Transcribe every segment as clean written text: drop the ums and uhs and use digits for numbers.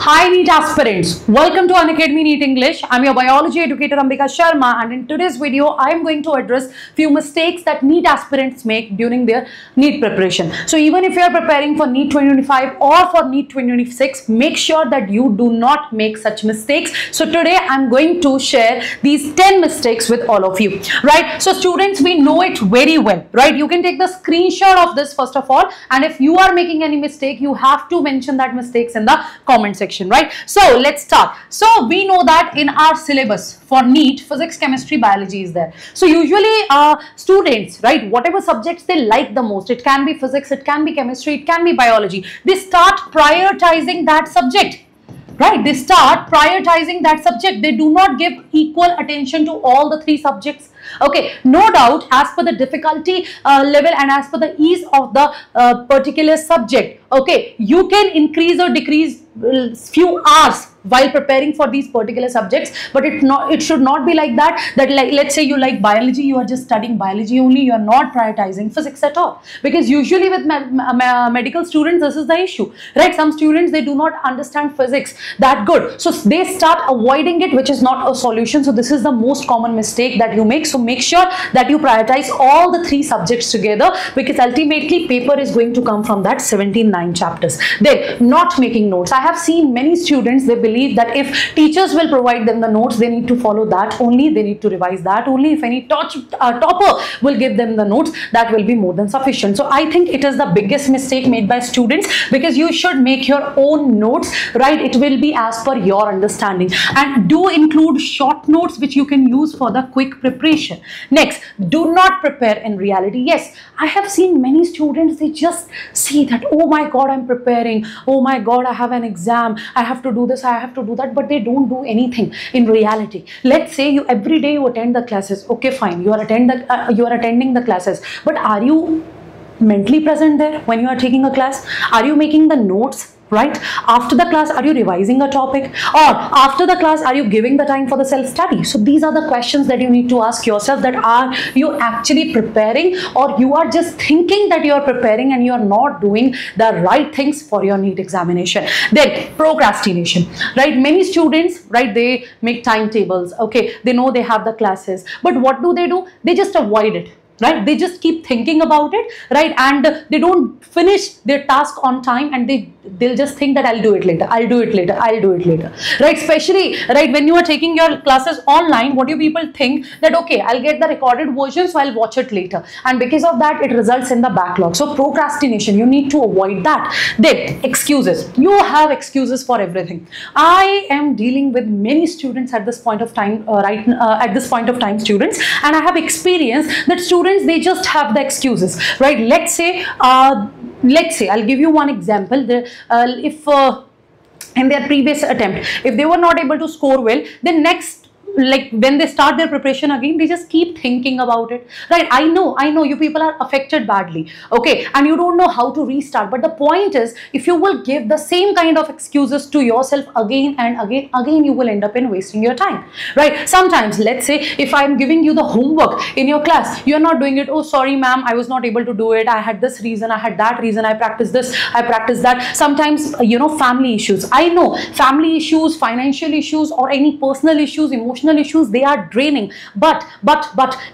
Hi NEET aspirants, welcome to Unacademy NEET English. I'm your biology educator Ambika Sharma, and in today's video I am going to address few mistakes that NEET aspirants make during their NEET preparation. So even if you are preparing for NEET 2025 or for NEET 2026, make sure that you do not make such mistakes. So today I'm going to share these 10 mistakes with all of you, right? So students, we know it very well, right? You can take the screenshot of this first of all, and if you are making any mistake, you have to mention that mistakes in the comment section, right? So let's start. So we know that in our syllabus for NEET, physics, chemistry, biology is there. So usually students, right, whatever subjects they like the most, it can be physics, it can be chemistry, it can be biology, they start prioritizing that subject. Right, they start prioritizing that subject. They do not give equal attention to all the three subjects. Okay, no doubt, as per the difficulty level and as per the ease of the particular subject, okay, you can increase or decrease few hours while preparing for these particular subjects, but it should not be like that. That, like, let's say you like biology, you are just studying biology only, you are not prioritizing physics at all, because usually with medical students this is the issue, right? Some students, they do not understand physics that good, so they start avoiding it, which is not a solution. So this is the most common mistake that you make. So make sure that you prioritize all the three subjects together, because ultimately paper is going to come from that 17-9 chapters. Then not making notes. I have seen many students, they believe that if teachers will provide them the notes, they need to follow that only, they need to revise that only. If any topper will give them the notes, that will be more than sufficient. So I think it is the biggest mistake made by students, because you should make your own notes, right? It will be as per your understanding, and do include short notes which you can use for the quick preparation. Next, do not prepare in reality. Yes, I have seen many students, they just see that, oh my god, I'm preparing, oh my god, I have an exam, I have to do this, I have to do that, but they don't do anything in reality. Let's say you every day you attend the classes, okay, fine, you are attending the classes, but are you mentally present there when you are taking a class? Are you making the notes? Right? After the class, are you revising a topic? Or after the class, are you giving the time for the self-study? So these are the questions that you need to ask yourself, that are you actually preparing, or you are just thinking that you are preparing and you are not doing the right things for your NEET examination. Then procrastination, right? Many students, right, they make timetables, okay, they know they have the classes, but what do? They just avoid it. Right, they just keep thinking about it, right, and they don't finish their task on time, and they'll just think that I'll do it later, I'll do it later, I'll do it later, right? Especially, right, when you are taking your classes online, what do people think? That okay, I'll get the recorded version, so I'll watch it later, and because of that it results in the backlog. So procrastination, you need to avoid that. Then excuses. You have excuses for everything. I am dealing with many students at this point of time, students, and I have experienced that students, they just have the excuses, right? Let's say I'll give you one example. If in their previous attempt, if they were not able to score well, then next, like when they start their preparation again, they just keep thinking about it, right? I know you people are affected badly, okay, and you don't know how to restart, but the point is, if you will give the same kind of excuses to yourself again and again, you will end up in wasting your time, right? Sometimes, let's say if I'm giving you the homework in your class, you're not doing it. Oh, sorry ma'am, I was not able to do it, I had this reason, I had that reason, I practiced this, I practiced that. Sometimes, family issues. I know family issues, financial issues, or any personal issues, emotional issues, they are draining, but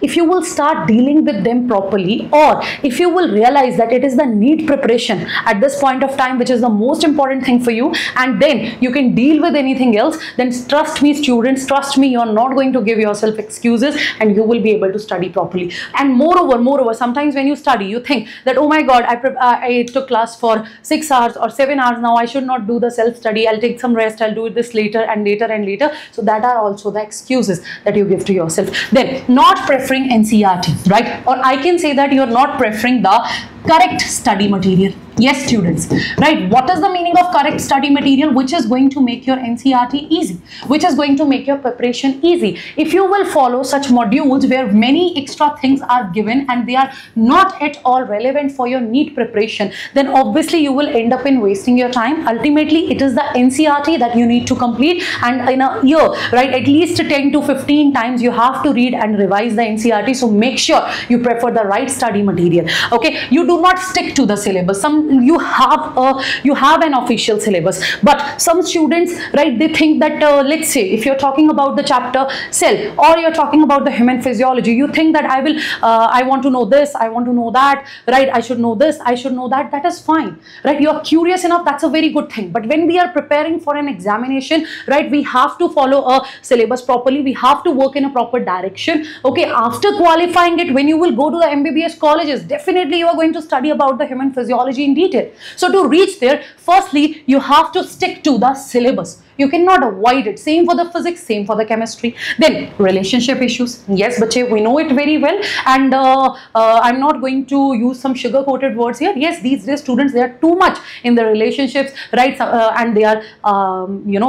if you will start dealing with them properly, or if you will realize that it is the NEET preparation at this point of time which is the most important thing for you, and then you can deal with anything else, then trust me students, trust me, you are not going to give yourself excuses, and you will be able to study properly. And moreover, sometimes when you study, you think that, oh my god, I took class for 6 hours or 7 hours, now I should not do the self-study, I'll take some rest, I'll do this later and later. So that are also the excuses that you give to yourself. Then not preferring NCERT, right? Or I can say that you are not preferring the correct study material. Yes, students, right? What is the meaning of correct study material? Which is going to make your NCERT easy, which is going to make your preparation easy. If you will follow such modules where many extra things are given and they are not at all relevant for your NEET preparation, then obviously you will end up in wasting your time. Ultimately, it is the NCERT that you need to complete, and in a year, right, at least 10 to 15 times you have to read and revise the NCERT. So make sure you prefer the right study material. Okay, you do do not stick to the syllabus. Some you have an official syllabus, but some students, right, they think that let's say if you're talking about the chapter cell, or you're talking about the human physiology, you think that I want to know this, I want to know that, right, I should know this, I should know that. That is fine, right? You're curious enough, that's a very good thing. But when we are preparing for an examination, right, we have to follow a syllabus properly, we have to work in a proper direction. Okay, after qualifying it, when you will go to the MBBS colleges, definitely you are going to study about the human physiology in detail. So to reach there, firstly you have to stick to the syllabus. You cannot avoid it. Same for the physics, same for the chemistry. Then relationship issues. Yes, bache, we know it very well, and I'm not going to use some sugar-coated words here. Yes, these days students, they are too much in the relationships, right? And they are,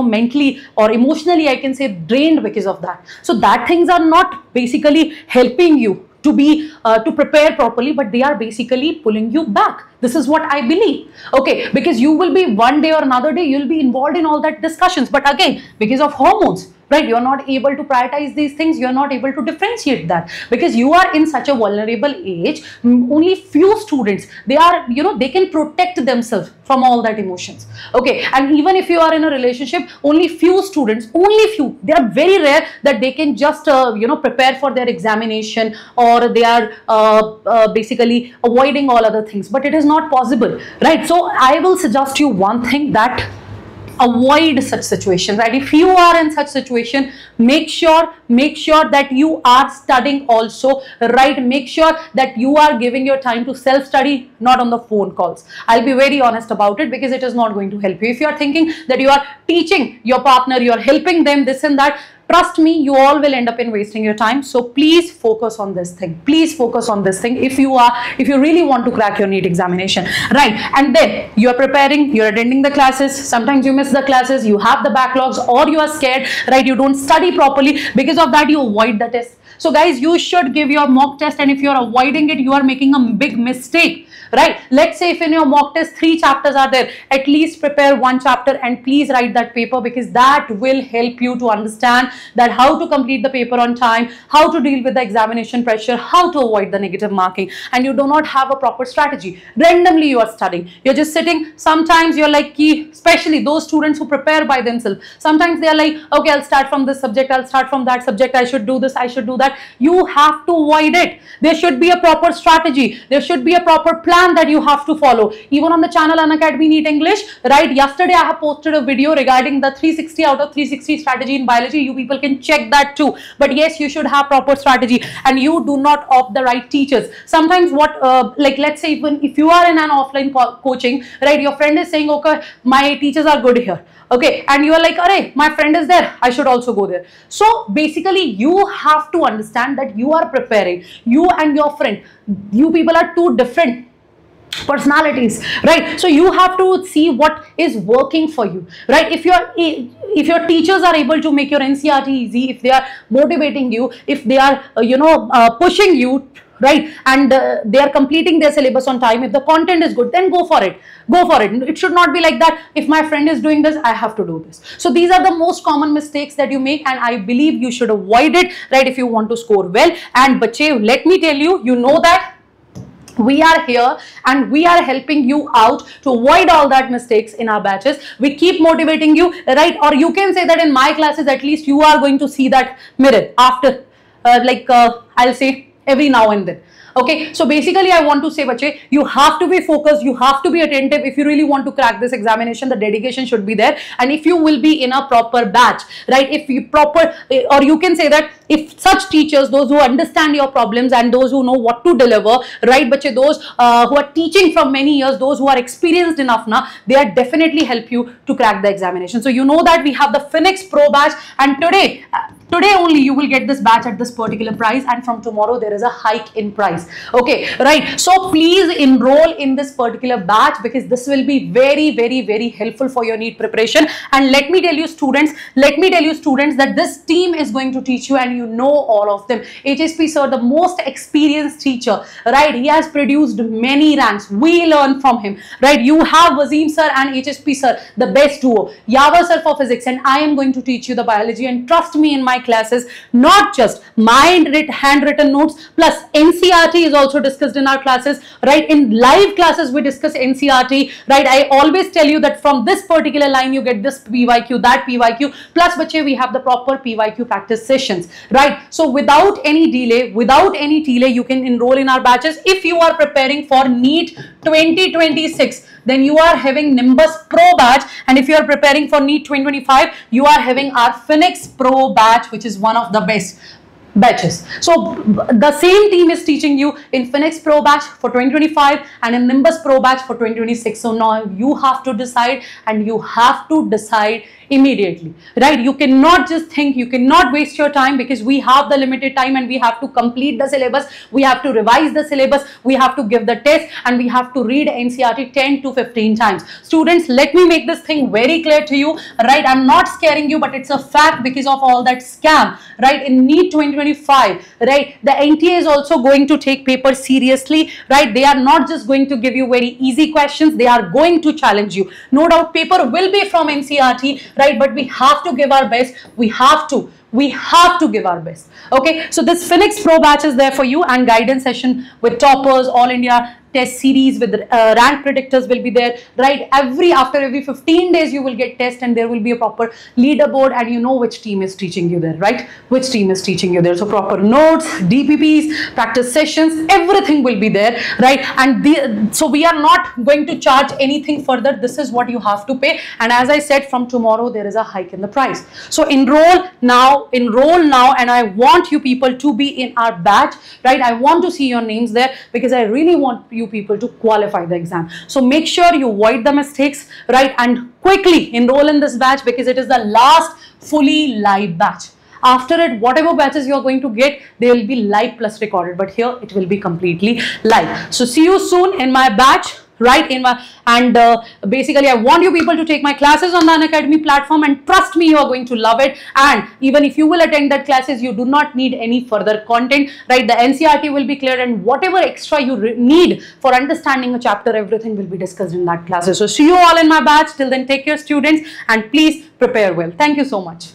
mentally or emotionally, I can say, drained because of that. So that things are not basically helping you to prepare properly, but they are basically pulling you back. This is what I believe. Okay, because you will be one day or another day, you'll be involved in all that discussions, but again, because of hormones, right, you're not able to prioritize these things, you're not able to differentiate that, because you are in such a vulnerable age. Only few students, they are, they can protect themselves from all that emotions. Okay, and even if you are in a relationship, only few students, they are very rare that they can just prepare for their examination, or they are basically avoiding all other things, but it is not possible, right? So I will suggest you one thing, that avoid such situation, right? If you are in such situation, make sure that you are studying also, right? Make sure that you are giving your time to self-study, not on the phone calls. I'll be very honest about it, because it is not going to help you. If you are thinking that you are teaching your partner, you are helping them, this and that, trust me, you all will end up in wasting your time. So please focus on this thing. Please focus on this thing if you really want to crack your NEET examination, right? And then you are preparing, you're attending the classes. Sometimes you miss the classes, you have the backlogs, or you are scared, right? You don't study properly. Because of that, you avoid the test. So guys, you should give your mock test, and if you are avoiding it, you are making a big mistake, right? Let's say if in your mock test 3 chapters are there, at least prepare 1 chapter and please write that paper, because that will help you to understand that how to complete the paper on time, how to deal with the examination pressure, how to avoid the negative marking. And you do not have a proper strategy. Randomly you are studying, you're just sitting. Sometimes you're like, especially those students who prepare by themselves, sometimes they are like, okay, I'll start from this subject, I'll start from that subject, I should do this, I should do that. You have to avoid it. There should be a proper strategy, there should be a proper plan that you have to follow. Even on the channel Unacademy NEET English, right, yesterday I have posted a video regarding the 360 out of 360 strategy in biology. You people can check that too. But yes, you should have proper strategy, and you do not opt the right teachers. Sometimes like let's say even if you are in an offline coaching, right, your friend is saying, okay, my teachers are good here, okay, and you are like, alright, my friend is there, I should also go there. So basically you have to understand that you are preparing, you and your friend, you people are two different personalities, right? So you have to see what is working for you, right? If your teachers are able to make your NCERT easy, if they are motivating you, if they are pushing you, right, and they are completing their syllabus on time, if the content is good, then go for it. It should not be like that, if my friend is doing this, I have to do this. So these are the most common mistakes that you make, and I believe you should avoid it, right, if you want to score well. And bache, let me tell you, you know that we are here and we are helping you out to avoid all that mistakes in our batches. We keep motivating you, right? Or you can say that in my classes, at least you are going to see that mirror after I'll say every now and then. Okay, so basically I want to say, bache, you have to be focused, you have to be attentive. If you really want to crack this examination, the dedication should be there. And if you will be in a proper batch, right, if you proper, or you can say that if such teachers, those who understand your problems and those who know what to deliver, right, bache, those who are teaching from many years, those who are experienced enough now, they are definitely help you to crack the examination. So you know that we have the Phoenix Pro batch, and today only you will get this batch at this particular price, and from tomorrow there is a hike in price. Okay, right? So please enroll in this particular batch, because this will be very, very, very helpful for your NEET preparation. And let me tell you students that this team is going to teach you, and you know all of them. HSP sir, the most experienced teacher, right? He has produced many ranks. We learn from him, right? You have Wasim sir and HSP sir, the best duo. Yawa sir for physics, and I am going to teach you the biology. And trust me, in my my classes, not just my handwritten notes, plus NCERT is also discussed in our classes, right? In live classes, we discuss NCERT, right? I always tell you that from this particular line, you get this PYQ, that PYQ, plus bache, we have the proper PYQ practice sessions, right? So without any delay, you can enroll in our batches. If you are preparing for NEET 2026, then you are having Nimbus Pro batch, and if you are preparing for NEET 2025, you are having our Phoenix Pro batch, which is one of the best batches. So the same team is teaching you in Phoenix Pro batch for 2025 and in Nimbus Pro batch for 2026. So now you have to decide, and you have to decide immediately, right? You cannot just think, you cannot waste your time, because we have the limited time and we have to complete the syllabus, we have to revise the syllabus, we have to give the test, and we have to read NCERT 10 to 15 times. Students, let me make this thing very clear to you, right? I'm not scaring you, but it's a fact because of all that scam, right? In NEET 2025, right, the NTA is also going to take paper seriously, right? They are not just going to give you very easy questions, they are going to challenge you. No doubt paper will be from NCERT, right? But we have to give our best. We have to give our best. Okay, so this Phoenix Pro batch is there for you, and guidance session with toppers, all India test series with rank predictors will be there, right? After every 15 days you will get test, and there will be a proper leaderboard, and you know which team is teaching you there, right? Which team is teaching you there. So proper notes, DPPs, practice sessions, everything will be there, right? And so we are not going to charge anything further. This is what you have to pay, and as I said, from tomorrow there is a hike in the price. So enroll now, and I want you people to be in our batch, right? I want to see your names there, because I really want you people to qualify the exam. So make sure you avoid the mistakes, right? And quickly enroll in this batch, because it is the last fully live batch. After it, whatever batches you are going to get, they will be live plus recorded, but here it will be completely live. So see you soon in my batch, right? Basically I want you people to take my classes on the Unacademy platform, and trust me, you are going to love it. And even if you will attend that classes, you do not need any further content, right? The NCERT will be cleared, and whatever extra you need for understanding a chapter, everything will be discussed in that classes. So see you all in my batch. Till then, take care, students, and please prepare well. Thank you so much.